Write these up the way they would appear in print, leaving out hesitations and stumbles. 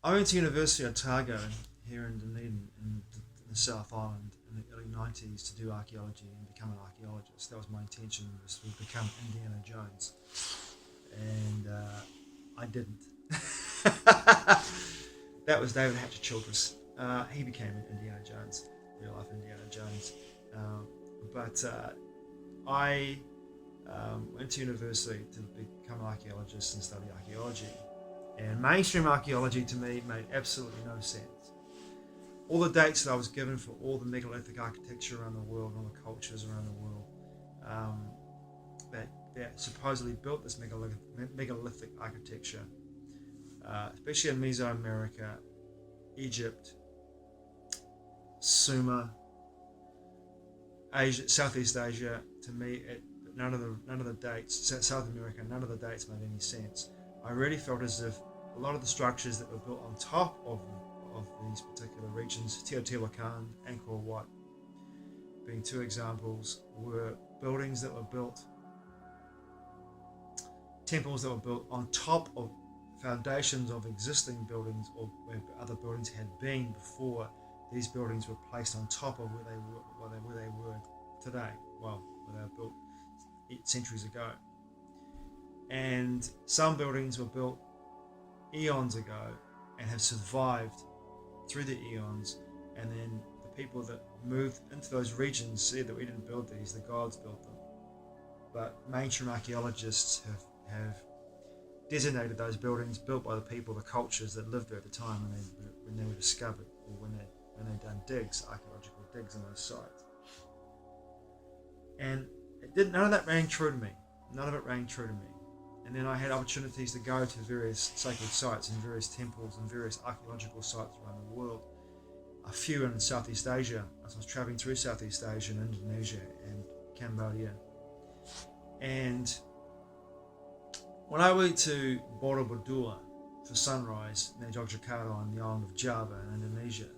I went to University of Otago here in Dunedin in the South Island in the early 90s to do archaeology and become an archaeologist. That was my intention, was to become Indiana Jones. And I didn't. That was David Hatcher Childress. He became Indiana Jones, real life Indiana Jones. But I went to university to become an archaeologist and study archaeology. And mainstream archaeology to me made absolutely no sense. All the dates that I was given for all the megalithic architecture around the world, all the cultures around the world, that supposedly built this megalithic architecture, especially in Mesoamerica, Egypt, Sumer, Asia, Southeast Asia. To me, none of the dates, South America, none of the dates made any sense. I really felt as if a lot of the structures that were built on top of these particular regions, Teotihuacan, Angkor Wat, being two examples, were buildings that were built, temples that were built on top of foundations of existing buildings, or where other buildings had been before these buildings were placed on top of where they were today. Well, where they were built centuries ago. And some buildings were built eons ago and have survived through the eons, and then the people that moved into those regions said that we didn't build these, the gods built them. But mainstream archaeologists have designated those buildings built by the people, the cultures that lived there at the time when they were discovered, or when they done digs, archaeological digs on those sites. And none of that rang true to me. None of it rang true to me. And then I had opportunities to go to various sacred sites and various temples and various archaeological sites around the world. A few in Southeast Asia, as I was traveling through Southeast Asia and Indonesia and Cambodia. And when I went to Borobudur for sunrise near Yogyakarta on the island of Java in Indonesia,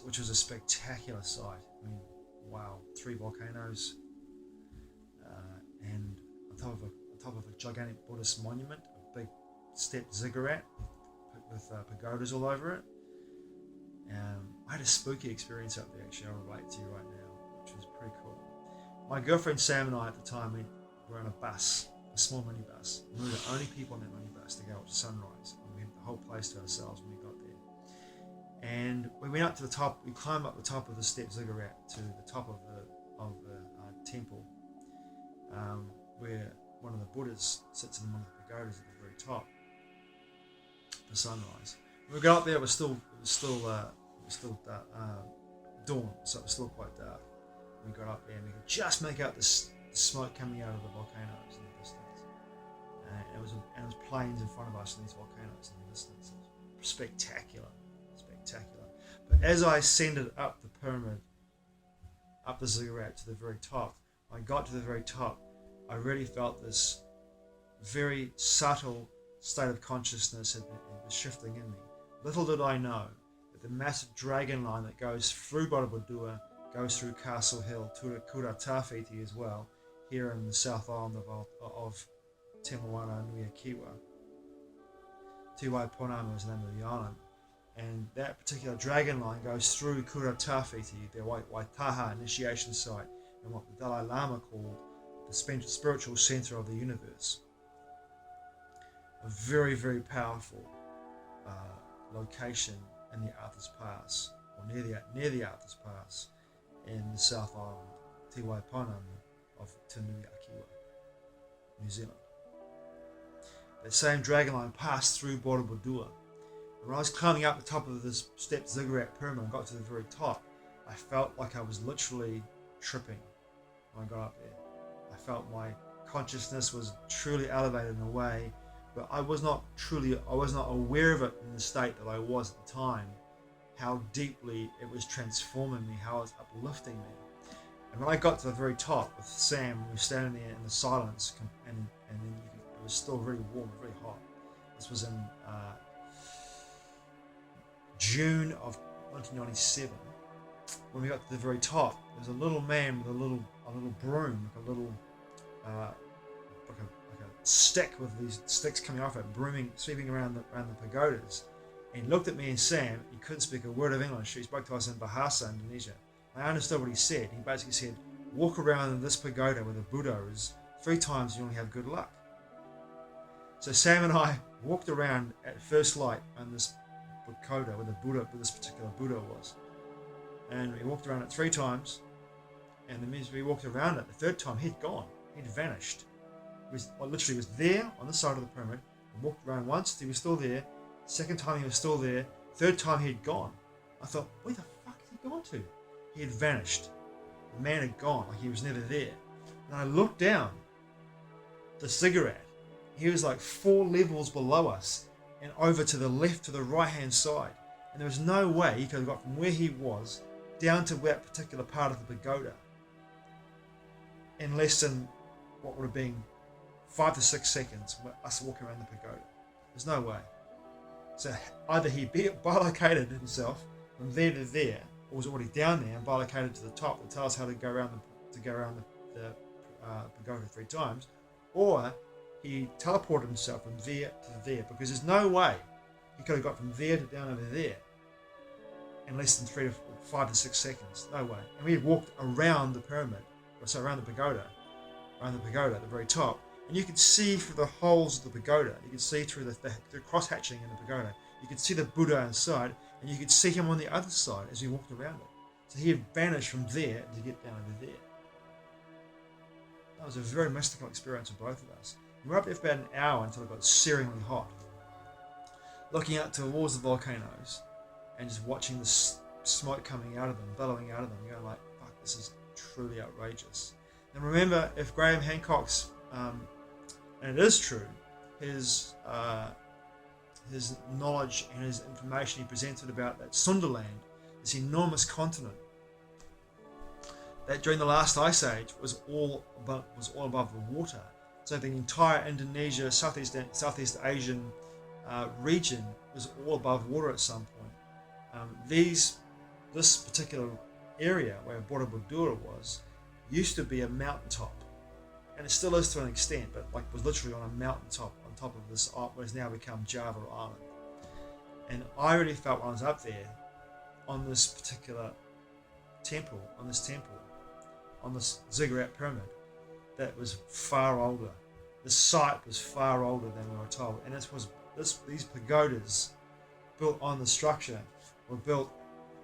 which was a spectacular sight. I mean, wow, 3 volcanoes, and on top of a gigantic Buddhist monument, a big stepped ziggurat with pagodas all over it. I had a spooky experience up there, actually. I'll relate to you right now, which was pretty cool. My girlfriend Sam and I at the time were on a bus, a small minibus. We were the only people on that minibus to go up to sunrise, and we had the whole place to ourselves when we got there. And we went up to the top. We climbed up the top of the stepped ziggurat to the top of the temple, where one of the Buddhas sits in one of the pagodas at the very top for sunrise. When we got up there, it was still dawn, so it was still quite dark. We got up there and we could just make out the smoke coming out of the volcanoes in the distance. And it was plains in front of us and these volcanoes in the distance. It was spectacular. But as I ascended up the pyramid, up the ziggurat to the very top, when I got to the very top, I really felt this very subtle state of consciousness was shifting in me. Little did I know that the massive dragon line that goes through Borobudur goes through Castle Hill, Kura Tawhiti as well, here in the South Island of Te Moana Nui Kiwa. Te Waiponama is the name of the island. And that particular dragon line goes through Kura Tawhiti, their Waitaha initiation site, and what the Dalai Lama called the spiritual center of the universe. A very, very powerful location in the Arthur's Pass, or near the Arthur's Pass, in the South Island, Te Waiponama of Te Nui Akiwa, New Zealand. That same dragon line passed through Borobudur. When I was climbing up the top of this stepped ziggurat pyramid and got to the very top, I felt like I was literally tripping when I got up there. I felt my consciousness was truly elevated in a way, but I was not aware of it in the state that I was at the time, how deeply it was transforming me, how it was uplifting me. And when I got to the very top with Sam, we were standing there in the silence, and then it was still very warm, very hot. This was in June of 1997. When we got to the very top, there was a little man with a little broom, like a stick with these sticks coming off it, sweeping around the pagodas. And he looked at me and Sam. He couldn't speak a word of English. He spoke to us in Bahasa, Indonesia. I understood what he said. He basically said, walk around this pagoda where the Buddha is 3 times and you only have good luck. So Sam and I walked around at first light on this pagoda where this particular Buddha was. And we walked around it 3 times. And the minute we walked around it, the 3rd time, he'd gone. He'd vanished. He literally was there on the side of the pyramid. We walked around once, he was still there. 2nd time, he was still there. 3rd time, he'd gone. I thought, where the fuck had he gone to? He had vanished. The man had gone, like he was never there. And I looked down the cigarette. He was like 4 levels below us and over to the left, to the right-hand side. And there was no way he could have got from where he was down to that particular part of the pagoda in less than what would have been 5 to 6 seconds with us walking around the pagoda. There's no way. So either he bilocated himself from there to there, or was already down there and bilocated to the top to tell us how to go around the pagoda 3 times, or he teleported himself from there to there, because there's no way he could have got from there to down over there in less than 5 to 6 seconds. No way. And we had walked around the pyramid, so around the pagoda at the very top, and you could see through the holes of the pagoda. You could see through the cross-hatching in the pagoda. You could see the Buddha inside, and you could see him on the other side as we walked around it. So he had vanished from there to get down over there. That was a very mystical experience for both of us. We were up there for about an hour until it got searingly hot, looking out towards the volcanoes and just watching the smoke coming out of them, billowing out of them, going like, fuck, this is truly outrageous. And remember, if Graham Hancock's, and it is true, his knowledge and his information he presented about that Sundaland, this enormous continent that during the last ice age was all above the water. So the entire Indonesia, Southeast Asian region was all above water at some point. This particular area where Borobudur was used to be a mountaintop, and it still is to an extent, but like was literally on a mountaintop on top of this what has now become Java Island. And I really felt when I was up there on this particular temple, on this ziggurat pyramid, that was far older. The site was far older than we were told, and these pagodas built on the structure were built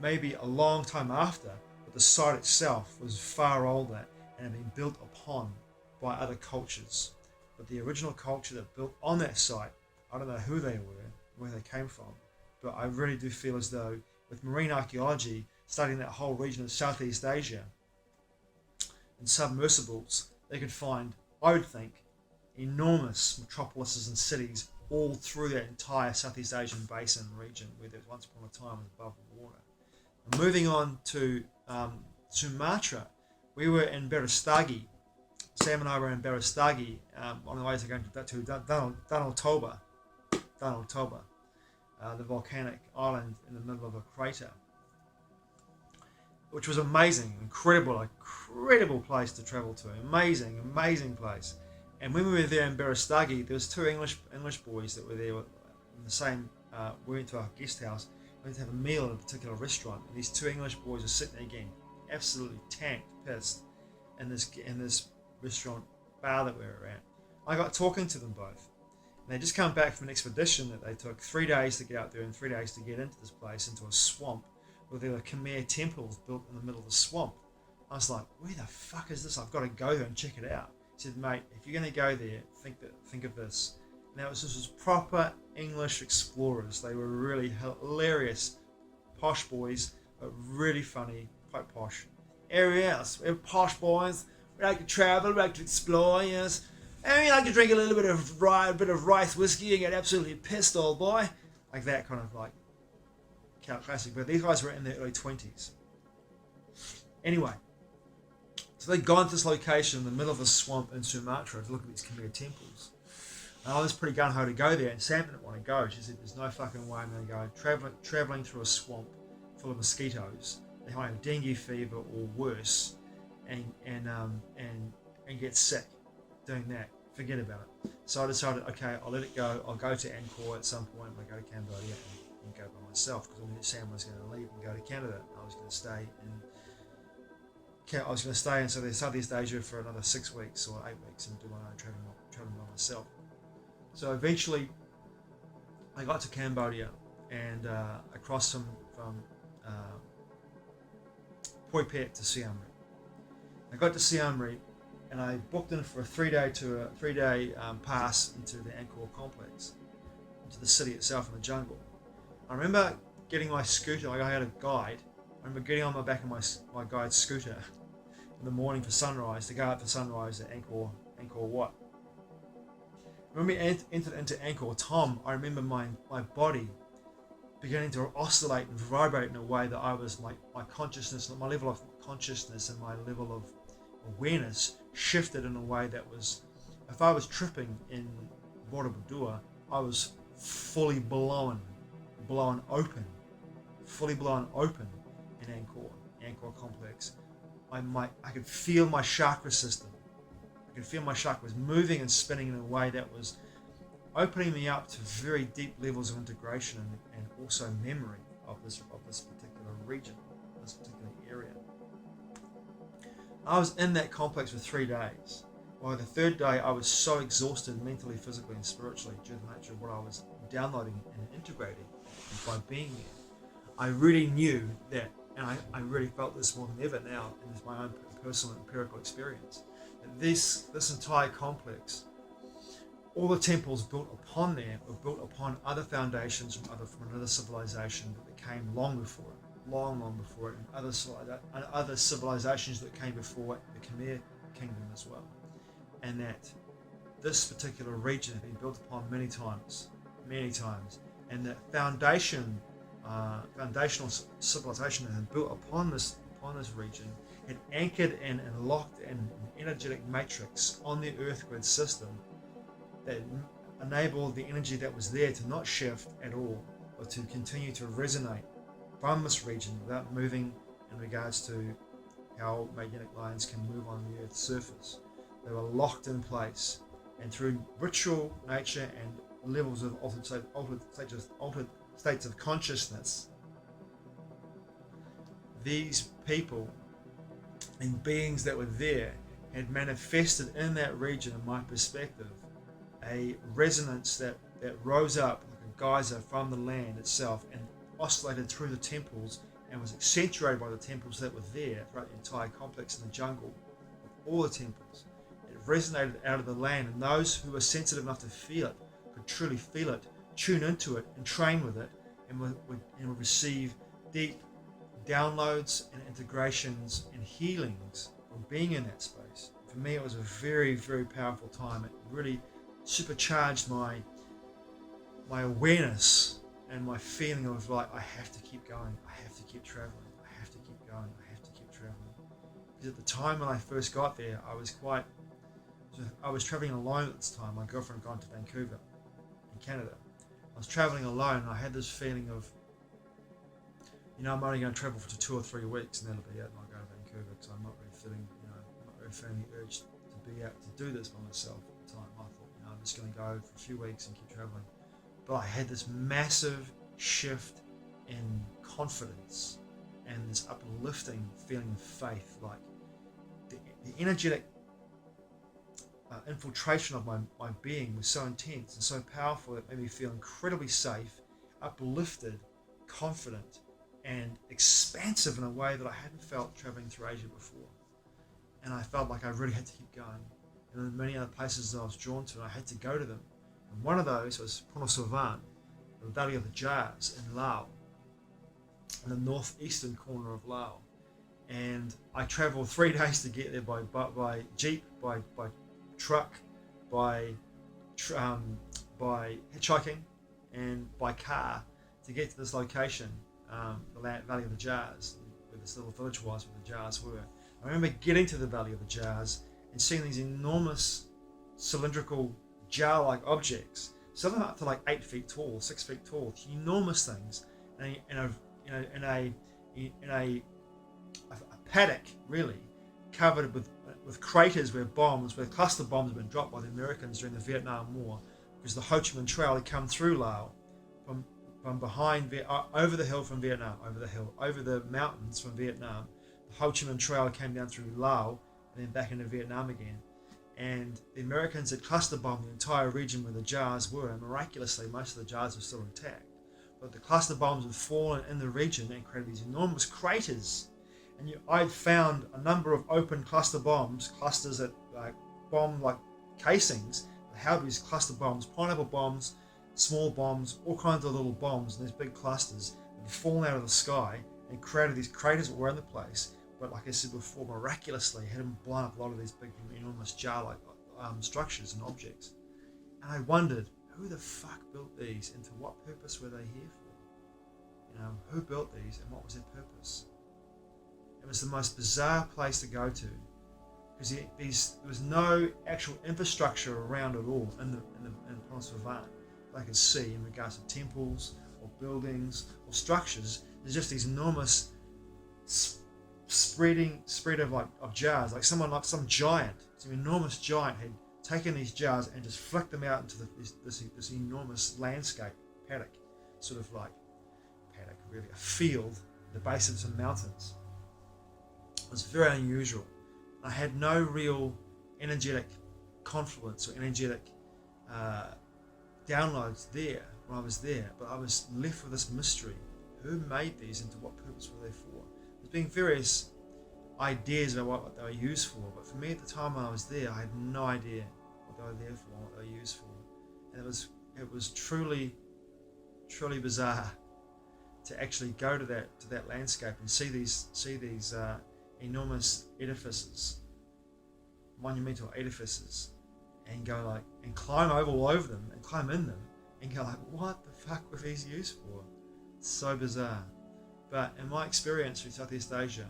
maybe a long time after, but the site itself was far older and had been built upon by other cultures. But the original culture that built on that site, I don't know who they were, where they came from, but I really do feel as though with marine archaeology, studying that whole region of Southeast Asia and submersibles, they could find, I would think, enormous metropolises and cities all through that entire Southeast Asian basin region where there once upon a time was above the water. And moving on to Sumatra, we were in Berastagi. Sam and I were in Berastagi on the way to going to Danau Toba, the volcanic island in the middle of a crater, which was amazing, incredible place to travel to. Amazing place. And when we were there in Berastagi, there was 2 English boys that were there in the same. We went to our guest house. We went to have a meal at a particular restaurant, and these 2 English boys were sitting there again, absolutely tanked, pissed, in this restaurant bar that we were at. I got talking to them both. And they just come back from an expedition that they took 3 days to get out there and 3 days to get into this place, into a swamp, where there were Khmer temples built in the middle of the swamp. I was like, where the fuck is this? I've got to go there and check it out. He said, mate, if you're going to go there, think of this. Now, this was proper English explorers. They were really hilarious, posh boys, but really funny, quite posh. Yes, we're posh boys. We like to travel, we like to explore, yes. And we like to drink a little bit of rice whiskey and get absolutely pissed, old boy. Like that kind of like classic. But these guys were in their early 20s. Anyway, so they'd gone to this location in the middle of a swamp in Sumatra to look at these Khmer temples. And I was pretty gung-ho to go there, and Sam didn't want to go. She said, there's no fucking way I'm going to go. Traveling through a swamp full of mosquitoes. They might have dengue fever or worse, and get sick doing that. forget about it. So I decided, okay, I'll let it go. I'll go to Angkor at some point when I go to Cambodia and go by myself, because I knew Sam was going to leave and go to Canada. I was going to stay in Southeast Asia for another 6 weeks or 8 weeks and do my own traveling by myself. So eventually, I got to Cambodia and across from Poi Phet to Siem Reap. I got to Siem Reap and I booked in for a 3-day pass into the Angkor complex, into the city itself in the jungle. I remember getting my scooter. I had a guide. I remember getting on the back of my guide's scooter in the morning for sunrise, to go out for sunrise at Angkor Wat. When we entered into Angkor Thom, I remember my body beginning to oscillate and vibrate in a way that my level of consciousness and my level of awareness shifted in a way that was, if I was tripping in Borobudur, I was fully blown open in Angkor complex. I could feel my chakra system. I could feel my chakras moving and spinning in a way that was opening me up to very deep levels of integration and also memory of this particular region, this particular area. I was in that complex for 3 days. By the third day, I was so exhausted mentally, physically, and spiritually due to the nature of what I was downloading and integrating by being there. I really knew that, and I really felt this more than ever now, and it's my own personal empirical experience, that this entire complex, all the temples built upon there were built upon other foundations from another civilization that came long before it, and other civilizations that came before it, the Khmer kingdom as well, and that this particular region had been built upon many times, and that foundational civilization that had built upon this region had anchored and locked in an energetic matrix on the Earth grid system that enabled the energy that was there to not shift at all, but to continue to resonate from this region without moving in regards to how magnetic lines can move on the Earth's surface. They were locked in place, and through ritual nature and levels of altered states of consciousness, these people and beings that were there had manifested in that region, in my perspective, a resonance that rose up like a geyser from the land itself and oscillated through the temples and was accentuated by the temples that were there throughout the entire complex in the jungle, of all the temples. It resonated out of the land, and those who were sensitive enough to feel it could truly feel it, tune into it, and train with it, and would receive deep downloads and integrations and healings from being in that space. For me, it was a very, very powerful time. It really supercharged my awareness and my feeling of like, I have to keep going, I have to keep traveling, I have to keep going, I have to keep traveling. Because at the time when I first got there, I was traveling alone at this time. My girlfriend had gone to Vancouver in Canada. I was traveling alone, and I had this feeling of, I'm only going to travel for 2 or 3 weeks, and that'll be it, and I'll go to Vancouver, because I'm not really feeling the urge to be out to do this by myself at the time. I thought, I'm just going to go for a few weeks and keep traveling. But I had this massive shift in confidence and this uplifting feeling of faith, like the energetic infiltration of my being was so intense and so powerful that it made me feel incredibly safe, uplifted, confident, and expansive in a way that I hadn't felt traveling through Asia before. And I felt like I really had to keep going. And there were many other places that I was drawn to, and I had to go to them. And one of those was Puno Savan, the Valley of the Jars in Laos, in the northeastern corner of Laos. And I traveled 3 days to get there by jeep, by truck, by hitchhiking, and by car to get to this location, the Valley of the Jars, where this little village was, where the jars were. I remember getting to the Valley of the Jars and seeing these enormous cylindrical jar-like objects, some of them up to like 8 feet tall, 6 feet tall, enormous things, in a paddock, really, covered with with craters where cluster bombs had been dropped by the Americans during the Vietnam War, because the Ho Chi Minh Trail had come through Laos from behind, over the hill from Vietnam, over the mountains from Vietnam. The Ho Chi Minh Trail came down through Laos and then back into Vietnam again. And the Americans had cluster bombed the entire region where the jars were, and miraculously most of the jars were still intact. But the cluster bombs had fallen in the region and created these enormous craters. And I'd found a number of open cluster bombs, clusters that bomb like casings that held these cluster bombs, pineapple bombs, small bombs, all kinds of little bombs in these big clusters that had fallen out of the sky and created these craters that were in the place. But like I said before, miraculously hadn't blown up a lot of these big, enormous jar-like structures and objects. And I wondered, who the fuck built these, and to what purpose were they here for? Who built these, and what was their purpose? It was the most bizarre place to go to, because there was no actual infrastructure around at all in the Province of Van that I could see in regards to temples or buildings or structures. There's just these enormous spread of jars, like some giant, some enormous giant had taken these jars and just flicked them out into this enormous landscape paddock, really a field at the base of some mountains. It was very unusual. I had no real energetic confluence or energetic downloads there when I was there, but I was left with this mystery. Who made these, and to what purpose were they for? There's been various ideas about what they were used for, but for me at the time when I was there, I had no idea what they were there for, what they were used for. And it was truly bizarre to actually go to that landscape and see these enormous edifices, monumental edifices, and go and climb all over them and climb in them and go what the fuck were these used for? It's so bizarre. But in my experience with Southeast Asia,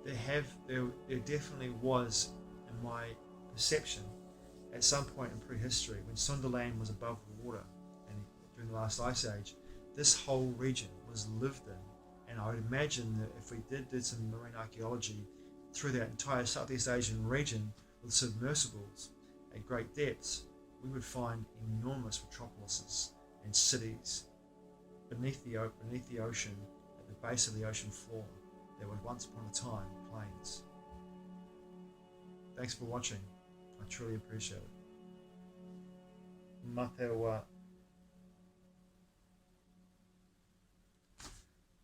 there definitely was, in my perception, at some point in prehistory, when Sundaland was above the water and during the last ice age, this whole region was lived in. And I would imagine that if we did some marine archaeology through that entire Southeast Asian region with submersibles at great depths, we would find enormous metropolises and cities beneath the ocean, at the base of the ocean floor. There were once upon a time plains. Thanks for watching. I truly appreciate it. Matewa.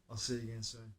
I'll see you again soon.